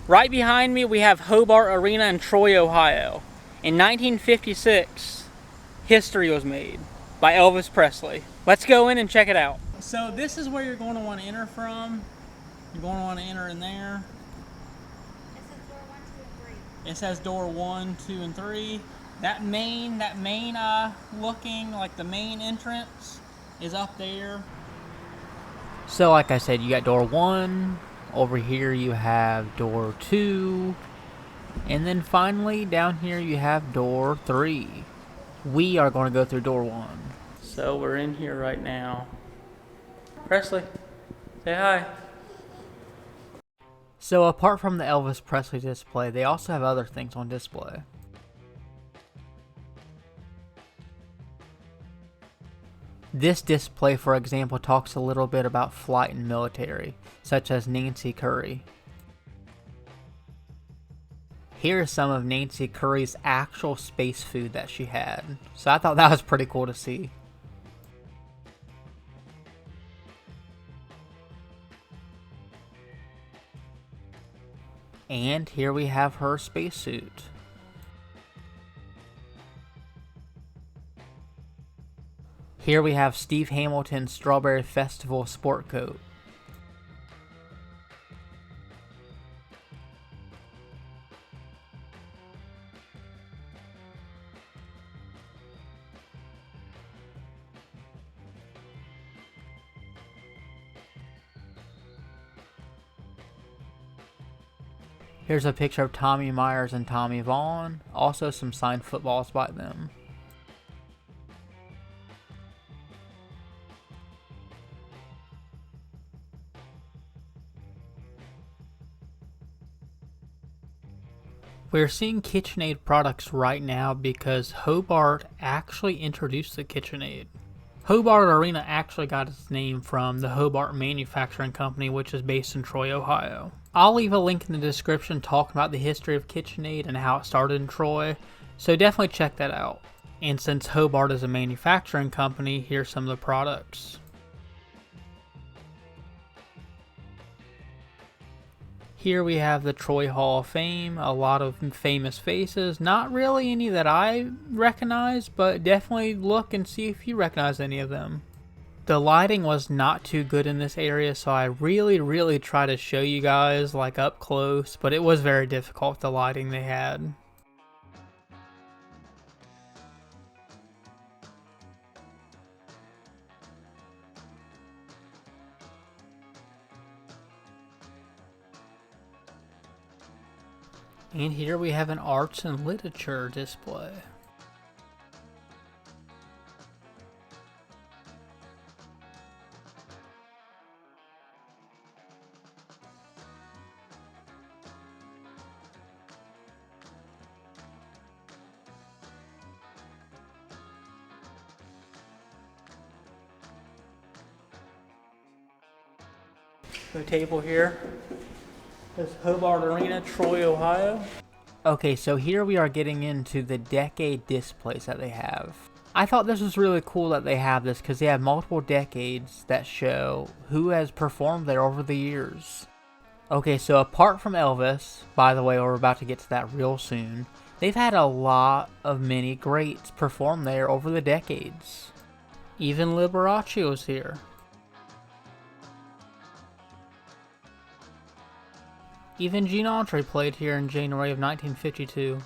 Right behind me, we have Hobart Arena in Troy, Ohio. In 1956, history was made by Elvis Presley. Let's go in and check it out. So this is where you're going to want to enter from. You're going to want to enter in there. It says door 1, 2, and 3. That main looking like the main entrance is up there. So like I said, you got door 1. Over here you have door 2. And then finally down here you have door 3. We are going to go through door 1. So we're in here right now. Presley, say hi. So apart from the Elvis Presley display, they also have other things on display. This display, for example, talks a little bit about flight and military, such as Nancy Curry. Here's some of Nancy Curry's actual space food that she had. So I thought that was pretty cool to see. And here we have her spacesuit. Here we have Steve Hamilton's Strawberry Festival sport coat. Here's a picture of Tommy Myers and Tommy Vaughn, also some signed footballs by them. We're seeing KitchenAid products right now because Hobart actually introduced the KitchenAid. Hobart Arena actually got its name from the Hobart Manufacturing Company, which is based in Troy, Ohio. I'll leave a link in the description talking about the history of KitchenAid and how it started in Troy, so definitely check that out. And since Hobart is a manufacturing company, here's some of the products. Here we have the Troy Hall of Fame, a lot of famous faces, not really any that I recognize, but definitely look and see if you recognize any of them. The lighting was not too good in this area, so I really tried to show you guys like up close, but it was very difficult, the lighting they had. And here we have an arts and literature display. The table here is Hobart Arena, Troy, Ohio. Okay, so here we are getting into the decade displays that they have. I thought this was really cool that they have this because they have multiple decades that show who has performed there over the years. Okay, so apart from Elvis, by the way, we're about to get to that real soon, they've had a lot of many greats perform there over the decades. Even Liberace was here. Even Gene Autry played here in January of 1952.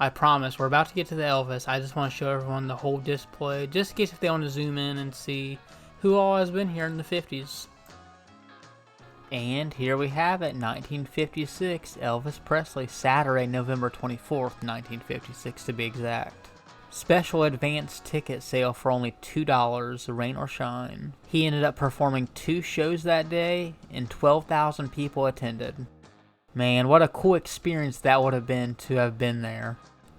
I promise, we're about to get to the Elvis. I just want to show everyone the whole display, just in case if they want to zoom in and see who all has been here in the 50s. And here we have it, 1956, Elvis Presley, Saturday, November 24th, 1956 to be exact. Special advance ticket sale for only $2, rain or shine. He ended up performing 2 shows that day, and 12,000 people attended. Man, what a cool experience that would have been to have been there.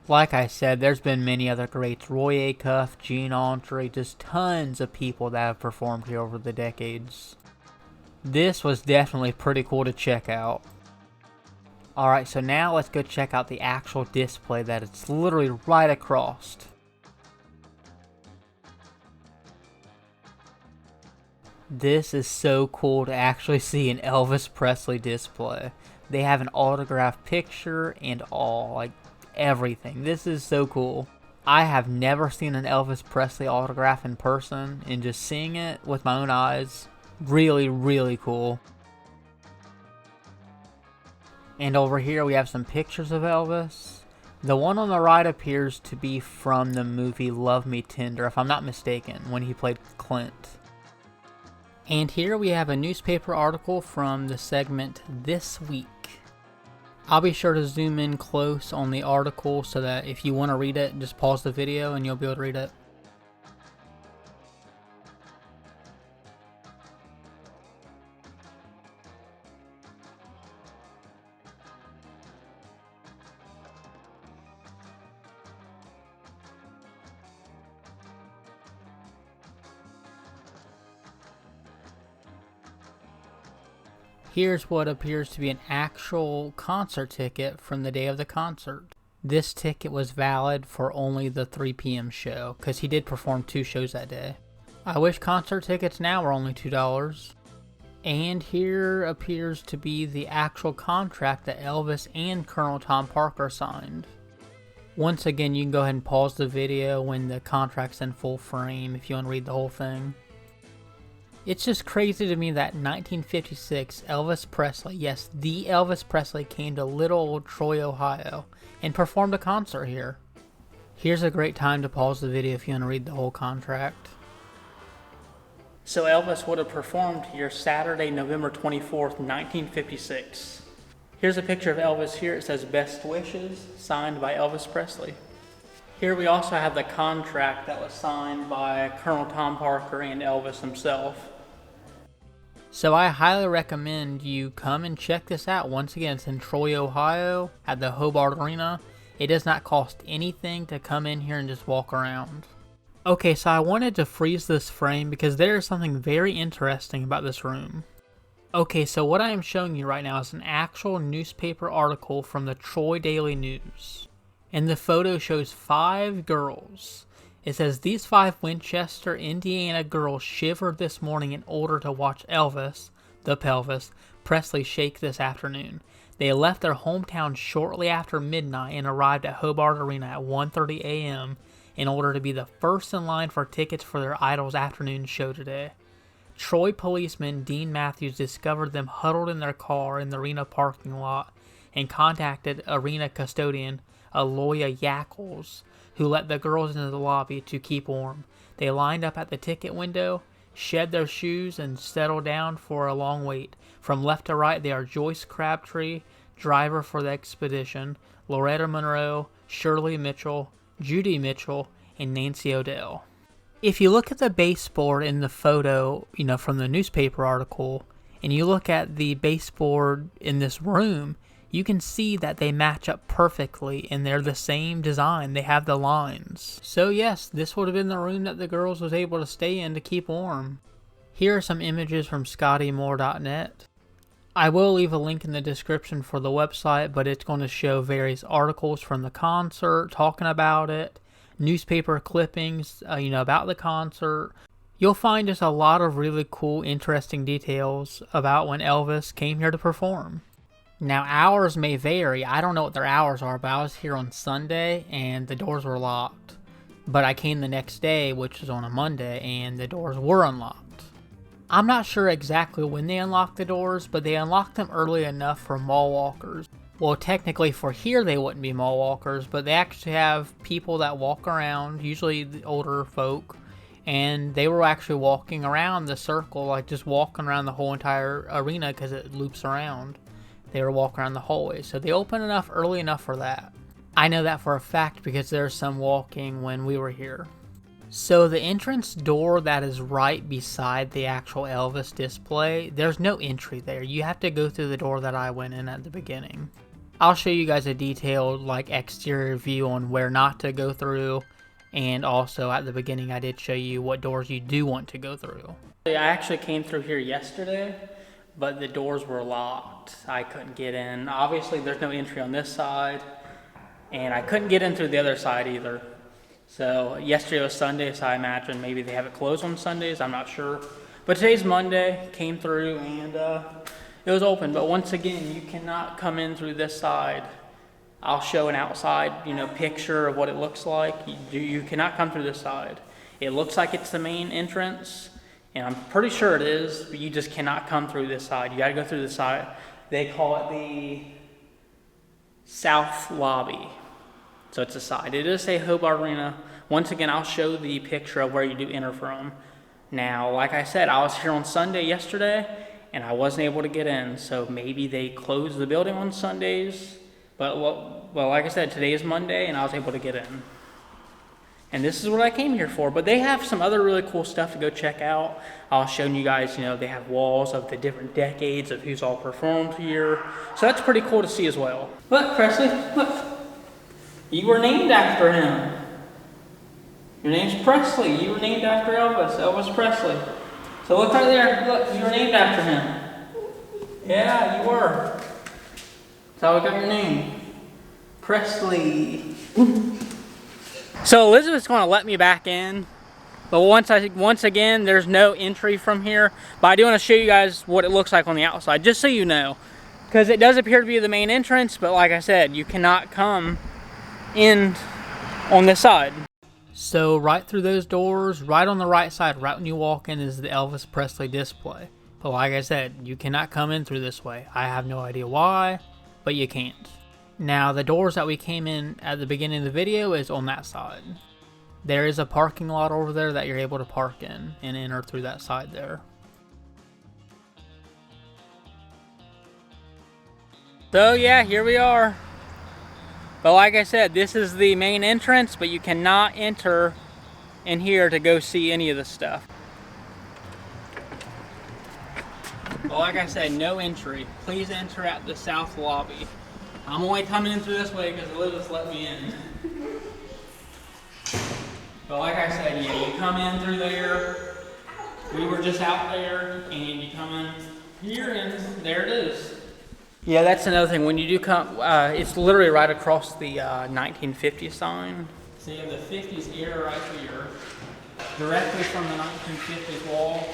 Like I said, there's been many other greats. Roy Acuff, Gene Autry, just tons of people that have performed here over the decades. This was definitely pretty cool to check out. Alright, so now let's go check out the actual display that it's literally right across. This is so cool to actually see an Elvis Presley display. They have an autographed picture and all, like everything. This is so cool. I have never seen an Elvis Presley autograph in person, and just seeing it with my own eyes, really, really cool. And over here we have some pictures of Elvis. The one on the right appears to be from the movie Love Me Tender, if I'm not mistaken, when he played Clint. And here we have a newspaper article from the segment This Week. I'll be sure to zoom in close on the article so that if you want to read it, just pause the video and you'll be able to read it. Here's what appears to be an actual concert ticket from the day of the concert. This ticket was valid for only the 3 p.m. show, because he did perform 2 shows that day. I wish concert tickets now were only $2. And here appears to be the actual contract that Elvis and Colonel Tom Parker signed. Once again, you can go ahead and pause the video when the contract's in full frame if you want to read the whole thing. It's just crazy to me that in 1956, Elvis Presley, yes, the Elvis Presley, came to little old Troy, Ohio, and performed a concert here. Here's a great time to pause the video if you want to read the whole contract. So Elvis would have performed here Saturday, November 24th, 1956. Here's a picture of Elvis here. It says "Best Wishes," signed by Elvis Presley. Here we also have the contract that was signed by Colonel Tom Parker and Elvis himself. So I highly recommend you come and check this out. Once again, it's in Troy, Ohio, at the Hobart Arena. It does not cost anything to come in here and just walk around. Okay, so I wanted to freeze this frame because there is something very interesting about this room. Okay, so what I am showing you right now is an actual newspaper article from the Troy Daily News. And the photo shows 5 girls. It says, "These 5 Winchester, Indiana girls shivered this morning in order to watch Elvis, the pelvis, Presley shake this afternoon. They left their hometown shortly after midnight and arrived at Hobart Arena at 1:30 a.m. in order to be the first in line for tickets for their idol's afternoon show today. Troy policeman Dean Matthews discovered them huddled in their car in the arena parking lot and contacted arena custodian Aloya Yackles, who let the girls into the lobby to keep warm. They lined up at the ticket window, shed their shoes, and settled down for a long wait. From left to right, they are Joyce Crabtree, driver for the expedition, Loretta Monroe, Shirley Mitchell, Judy Mitchell, and Nancy Odell." If you look at the baseboard in the photo, from the newspaper article, and you look at the baseboard in this room, you can see that they match up perfectly and they're the same design. They have the lines. So yes, this would have been the room that the girls was able to stay in to keep warm. Here are some images from ScottyMoore.net. I will leave a link in the description for the website, but it's going to show various articles from the concert talking about it, newspaper clippings, about the concert. You'll find just a lot of really cool, interesting details about when Elvis came here to perform. Now, hours may vary. I don't know what their hours are, but I was here on Sunday and the doors were locked. But I came the next day, which was on a Monday, and the doors were unlocked. I'm not sure exactly when they unlocked the doors, but they unlocked them early enough for mall walkers. Well, technically for here they wouldn't be mall walkers, but they actually have people that walk around, usually the older folk, and they were actually walking around the circle, like just walking around the whole entire arena because it loops around. They were walking around the hallway, so they opened enough early enough for that. I know that for a fact because there's some walking when we were here. So the entrance door that is right beside the actual Elvis display, there's no entry there. You have to go through the door that I went in at the beginning. I'll show you guys a detailed exterior view on where not to go through, and also at the beginning I did show you what doors you do want to go through. I actually came through here yesterday, but the doors were locked. I couldn't get in. Obviously there's no entry on this side, and I couldn't get in through the other side either. So yesterday was Sunday, so I imagine maybe they have it closed on Sundays, I'm not sure. But today's Monday, came through and it was open. But once again, you cannot come in through this side. I'll show an outside, picture of what it looks like. You cannot come through this side. It looks like it's the main entrance, and I'm pretty sure it is, but you just cannot come through this side. You gotta go through the side. They call it the South Lobby. So it's a side. It does say Hobart Arena. Once again, I'll show the picture of where you do enter from. Now, like I said, I was here on Sunday yesterday, and I wasn't able to get in, so maybe they closed the building on Sundays. But, well, like I said, today is Monday, and I was able to get in. And this is what I came here for. But they have some other really cool stuff to go check out. I'll show you guys, they have walls of the different decades of who's all performed here. So that's pretty cool to see as well. Look, Presley, look. You were named after him. Your name's Presley. You were named after Elvis Presley. So look right there. Look, you were named after him. Yeah, you were. That's how I got your name. Presley. So Elizabeth's going to let me back in, but once again, there's no entry from here. But I do want to show you guys what it looks like on the outside, just so you know, because it does appear to be the main entrance. But like I said, you cannot come in on this side. So right through those doors, right on the right side, right when you walk in, is the Elvis Presley display. But like I said, you cannot come in through this way. I have no idea why, but you can't. Now, the doors that we came in at the beginning of the video is on that side. There is a parking lot over there that you're able to park in and enter through that side there. So yeah, here we are. But like I said, this is the main entrance, but you cannot enter in here to go see any of the stuff. But like I said, no entry. Please enter at the South Lobby. I'm only coming in through this way because Elizabeth let me in. But like I said, yeah, you come in through there. We were just out there, and you come in here, and there it is. Yeah, that's another thing. When you do come, it's literally right across the 1950 sign. So you have the 50s era right here, directly from the 1950s wall.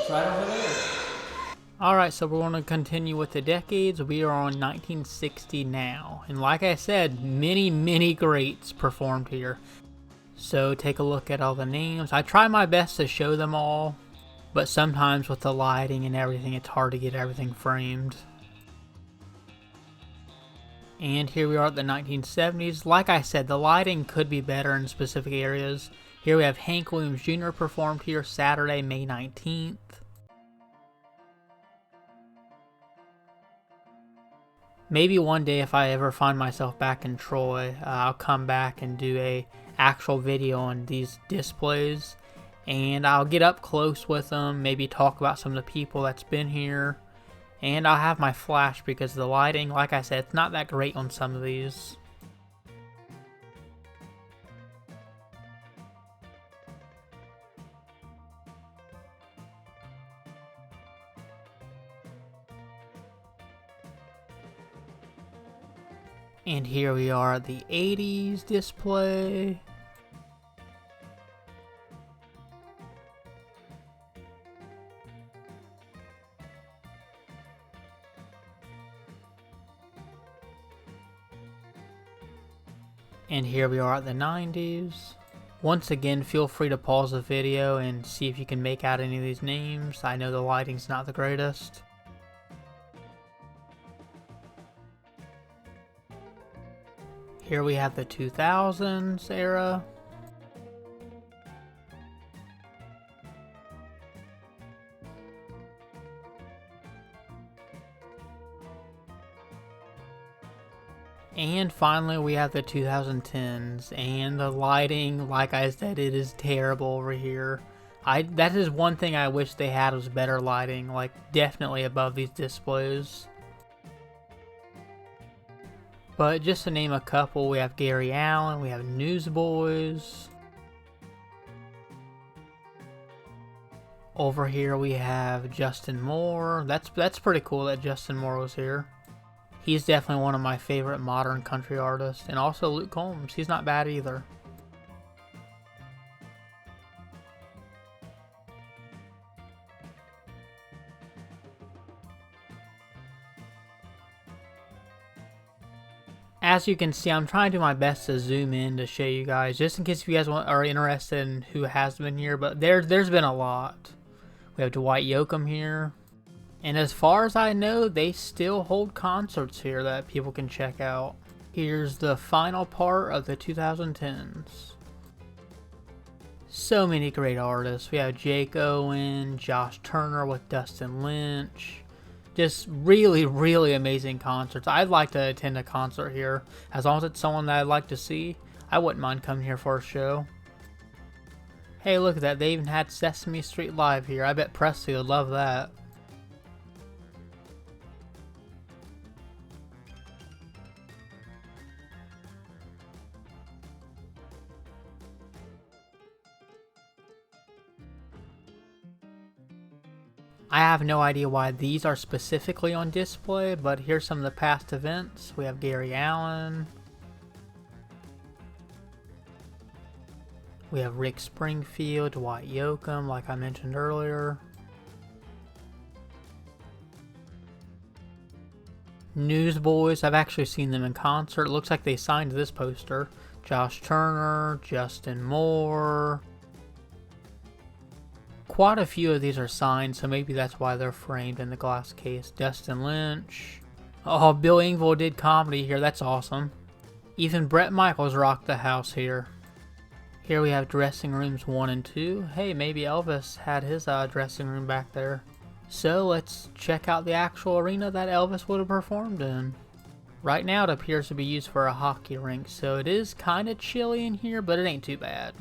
It's right over there. Alright, so we're going to continue with the decades. We are on 1960 now. And like I said, many greats performed here. So take a look at all the names. I try my best to show them all, but sometimes with the lighting and everything, it's hard to get everything framed. And here we are at the 1970s. Like I said, the lighting could be better in specific areas. Here we have Hank Williams Jr. performed here Saturday, May 19th. Maybe one day if I ever find myself back in Troy, I'll come back and do a actual video on these displays. And I'll get up close with them, maybe talk about some of the people that's been here. And I'll have my flash because the lighting, like I said, it's not that great on some of these. And here we are at the 80s display. And here we are at the 90s. Once again, feel free to pause the video and see if you can make out any of these names. I know the lighting's not the greatest. Here we have the 2000s era. And finally we have the 2010s, and the lighting, like I said, it is terrible over here. That is one thing I wish they had, was better lighting, like definitely above these displays. But just to name a couple, we have Gary Allen, we have Newsboys. Over here we have Justin Moore. That's pretty cool that Justin Moore was here. He's definitely one of my favorite modern country artists. And also Luke Combs, he's not bad either. As you can see, I'm trying to do my best to zoom in to show you guys, just in case you guys are interested in who has been here, but there's been a lot. We have Dwight Yoakam here. And as far as I know, they still hold concerts here that people can check out. Here's the final part of the 2010s. So many great artists. We have Jake Owen, Josh Turner with Dustin Lynch. Just really, really amazing concerts. I'd like to attend a concert here. As long as it's someone that I'd like to see, I wouldn't mind coming here for a show. Hey, look at that. They even had Sesame Street Live here. I bet Presley would love that. I have no idea why these are specifically on display, but here's some of the past events. We have Gary Allen. We have Rick Springfield, Dwight Yoakam, like I mentioned earlier. Newsboys, I've actually seen them in concert. It looks like they signed this poster. Josh Turner, Justin Moore. Quite a few of these are signed, so maybe that's why they're framed in the glass case. Dustin Lynch. Oh, Bill Engvall did comedy here. That's awesome. Even Bret Michaels rocked the house here. Here we have dressing rooms 1 and 2. Hey, maybe Elvis had his dressing room back there. So let's check out the actual arena that Elvis would have performed in. Right now it appears to be used for a hockey rink, so it is kind of chilly in here, but it ain't too bad.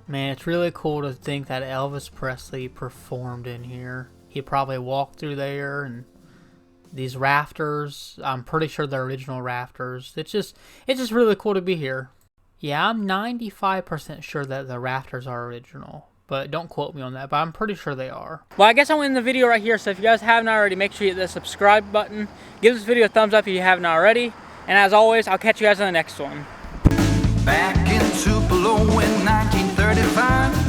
Man, it's really cool to think that Elvis Presley performed in here. He probably walked through there, and these rafters, I'm pretty sure they're original rafters. It's just really cool to be here. Yeah, I'm 95% sure that the rafters are original, but don't quote me on that, but I'm pretty sure they are. Well, I guess I'm in the video right here, so if you guys haven't already, make sure you hit the subscribe button. Give this video a thumbs up if you haven't already, and as always, I'll catch you guys in the next one. Back in Tupelo in 1935